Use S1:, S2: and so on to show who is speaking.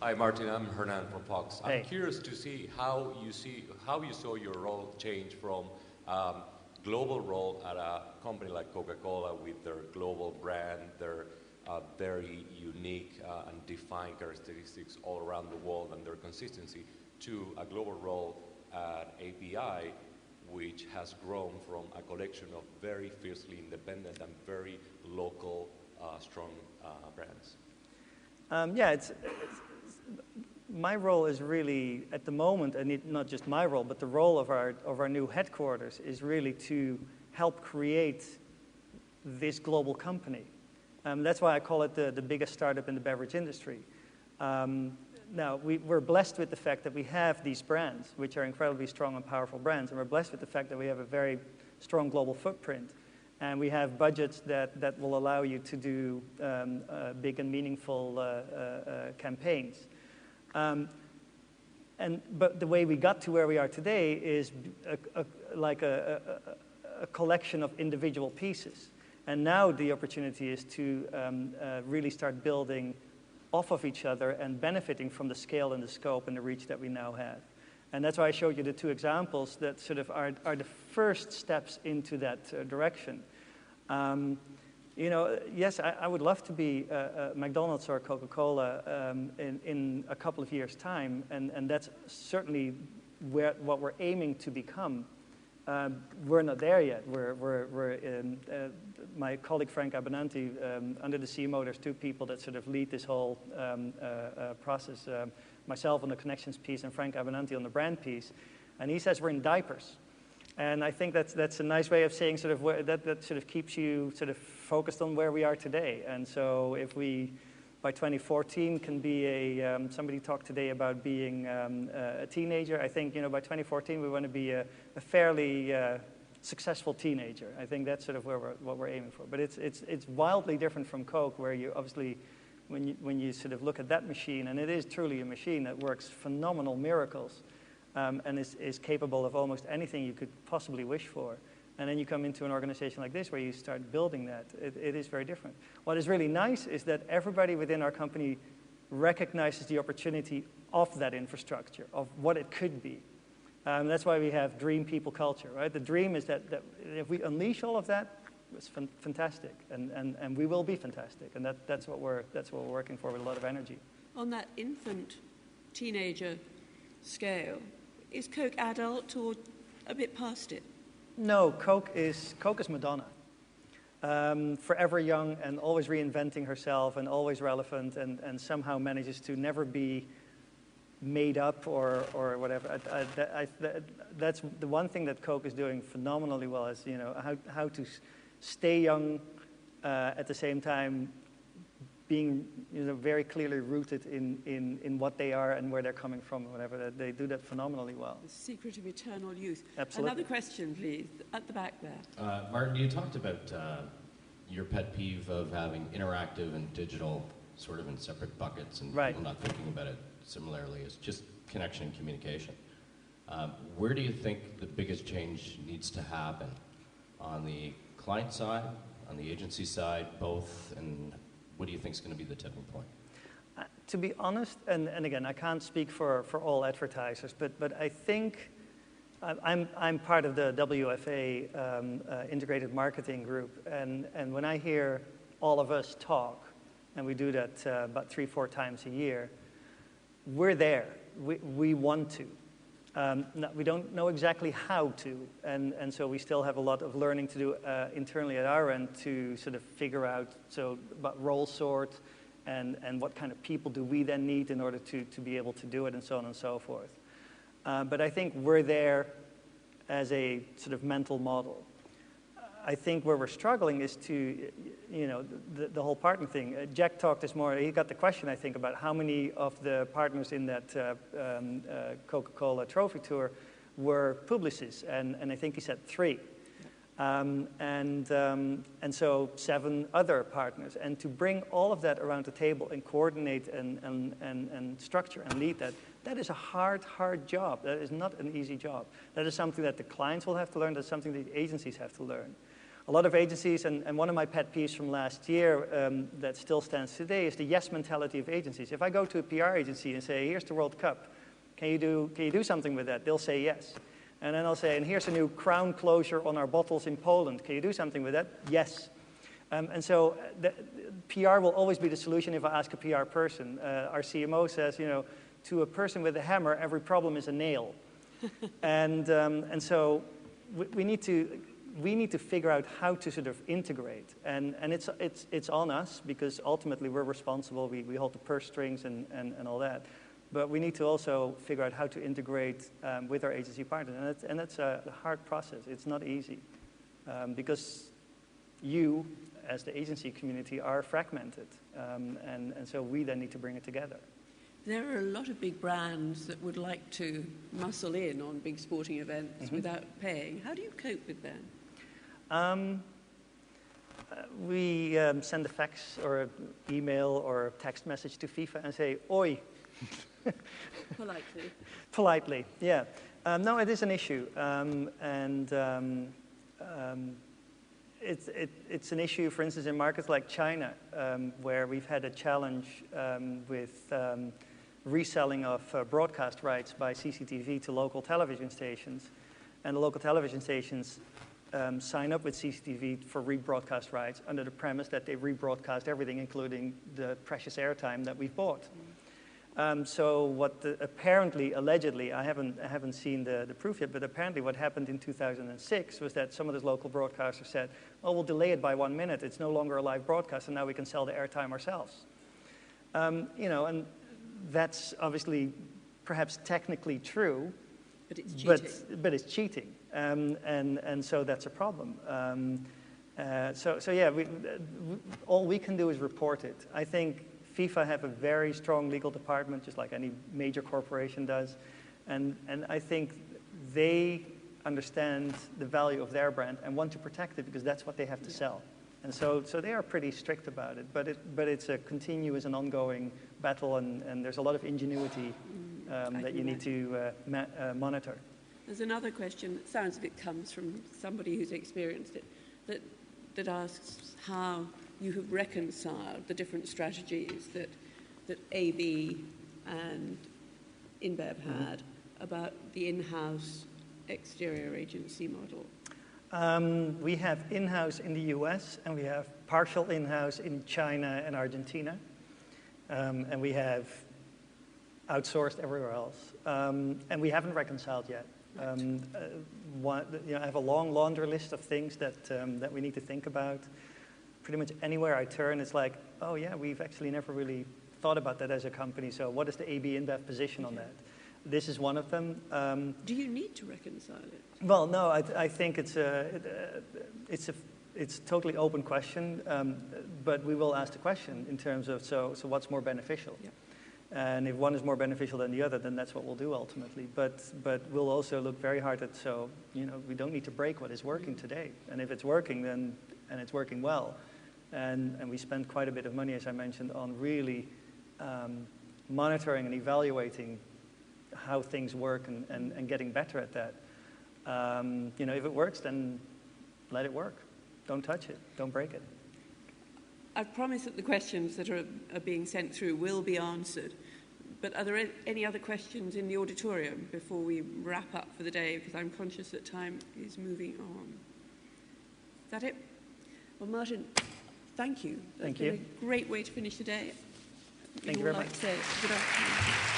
S1: Hi, Martin. I'm Hernan from Fox.
S2: Hey.
S1: I'm curious to see how you saw your role change from global role at a company like Coca-Cola with their global brand, their very unique and defined characteristics all around the world and their consistency, to a global role at ABI, which has grown from a collection of very fiercely independent and very local, strong brands.
S2: My role is really, at the moment, and not just my role, but the role of our new headquarters is really to help create this global company. That's why I call it the biggest startup in the beverage industry. Now, we're blessed with the fact that we have these brands, which are incredibly strong and powerful brands, and we're blessed with the fact that we have a very strong global footprint, and we have budgets that will allow you to do big and meaningful campaigns. But the way we got to where we are today is like a collection of individual pieces. And now the opportunity is to really start building off of each other and benefiting from the scale and the scope and the reach that we now have. And that's why I showed you the two examples that sort of are the first steps into that direction. Yes, I would love to be McDonald's or Coca-Cola in a couple of years' time, and that's certainly what we're aiming to become. We're not there yet. My colleague Frank Abenanti, under the CMO, there's two people that sort of lead this whole process. Myself on the connections piece and Frank Abenanti on the brand piece. And he says we're in diapers. And I think that's a nice way of saying sort of that sort of keeps you sort of focused on where we are today. And so if we, by 2014, can be somebody talked today about being a teenager. I think, by 2014, we want to be a fairly successful teenager. I think that's sort of what we're aiming for. But it's wildly different from Coke, where you obviously, when you sort of look at that machine, and it is truly a machine that works phenomenal miracles, and is capable of almost anything you could possibly wish for. And then you come into an organization like this where you start building that. It is very different. What is really nice is that everybody within our company recognizes the opportunity of that infrastructure, of what it could be. That's why we have dream people culture, right? The dream is that if we unleash all of that, it's fantastic, and we will be fantastic. And that's what we're working for with a lot of energy.
S3: On that infant teenager scale, is Coke adult or a bit past it?
S2: No, Coke is Madonna. Forever young and always reinventing herself and always relevant, and somehow manages to never be made up or whatever. That's the one thing that Coke is doing phenomenally well, is how to stay young at the same time being very clearly rooted in what they are and where they're coming from, or whatever. They do that phenomenally well.
S3: The secret of eternal youth.
S2: Absolutely.
S3: Another question, please, at the back there.
S4: Maarten, you talked about your pet peeve of having interactive and digital sort of in separate buckets, and
S2: right.
S4: People not thinking about it similarly. It's just connection and communication. Where do you think the biggest change needs to happen? On the client side, on the agency side, both, and what do you think is going to be the tipping point?
S2: To be honest, and again, I can't speak for all advertisers, but I think I'm part of the WFA integrated marketing group, and when I hear all of us talk, and we do that about 3-4 times a year, we're there. We want to. We don't know exactly how to, and so we still have a lot of learning to do internally at our end to sort of figure out about role sort and what kind of people do we then need in order to be able to do it, and so on and so forth. But I think we're there as a sort of mental model. I think where we're struggling is to, the whole partner thing. Jack talked this morning, he got the question, I think, about how many of the partners in that Coca-Cola Trophy Tour were Publicis, and I think he said 3. And so 7 other partners. And to bring all of that around the table and coordinate and structure and lead that is a hard job. That is not an easy job. That is something that the clients will have to learn. That's something that the agencies have to learn. A lot of agencies, and one of my pet peeves from last year that still stands today is the yes mentality of agencies. If I go to a PR agency and say, here's the World Cup, can you do something with that? They'll say yes. And then I'll say, and here's a new crown closure on our bottles in Poland. Can you do something with that? Yes. And so PR will always be the solution if I ask a PR person. Our CMO says, to a person with a hammer, every problem is a nail. and so we need to figure out how to sort of integrate. And it's on us, because ultimately we're responsible. We hold the purse strings and all that. But we need to also figure out how to integrate with our agency partners. And that's a hard process. It's not easy. Because you, as the agency community, are fragmented. And so we then need to bring it together.
S3: There are a lot of big brands that would like to muscle in on big sporting events without paying. How do you cope with them?
S2: We send a fax or an email or a text message to FIFA and say, oi.
S3: Politely.
S2: Politely, yeah. No, it is an issue. It's an issue, for instance, in markets like China, where we've had a challenge with reselling of broadcast rights by CCTV to local television stations. And the local television stations sign up with CCTV for rebroadcast rights under the premise that they rebroadcast everything, including the precious airtime that we've bought. So what apparently, allegedly, I haven't seen the proof yet, but apparently what happened in 2006 was that some of those local broadcasters said, well, we'll delay it by 1 minute. It's no longer a live broadcast, and now we can sell the airtime ourselves. And that's obviously perhaps technically true,
S3: but it's cheating.
S2: But it's cheating, and so that's a problem. So yeah, all we can do is report it. I think FIFA have a very strong legal department, just like any major corporation does. And I think they understand the value of their brand and want to protect it because that's what they have to sell. And so they are pretty strict about it. But it's a continuous and ongoing battle, and there's a lot of ingenuity that you need to monitor.
S3: There's another question that sounds like it comes from somebody who's experienced it, that asks how you have reconciled the different strategies that AB and InBev had about the in-house exterior agency model.
S2: We have in-house in the US, and we have partial in-house in China and Argentina, and we have outsourced everywhere else. And we haven't reconciled yet. I have a long laundry list of things that we need to think about. Pretty much anywhere I turn, it's like, oh yeah, we've actually never really thought about that as a company. So what is the ABInBev position on that? This is one of them.
S3: Do you need to reconcile it?
S2: Well, no, I think it's a totally open question, but we will ask the question in terms of so what's more beneficial?
S3: Yeah.
S2: And if one is more beneficial than the other, then that's what we'll do ultimately. But we'll also look very hard at we don't need to break what is working today. And if it's working, then and it's working well, and we spend quite a bit of money, as I mentioned, on really monitoring and evaluating how things work and getting better at that. If it works, then let it work. Don't touch it. Don't break it.
S3: I promise that the questions that are being sent through will be answered. But are there any other questions in the auditorium before we wrap up for the day? Because I'm conscious that time is moving on. Is that it? Well, Maarten, thank you.
S2: Thank you.
S3: That's been a great way to finish the day.
S2: Thank you very much.
S3: Good afternoon.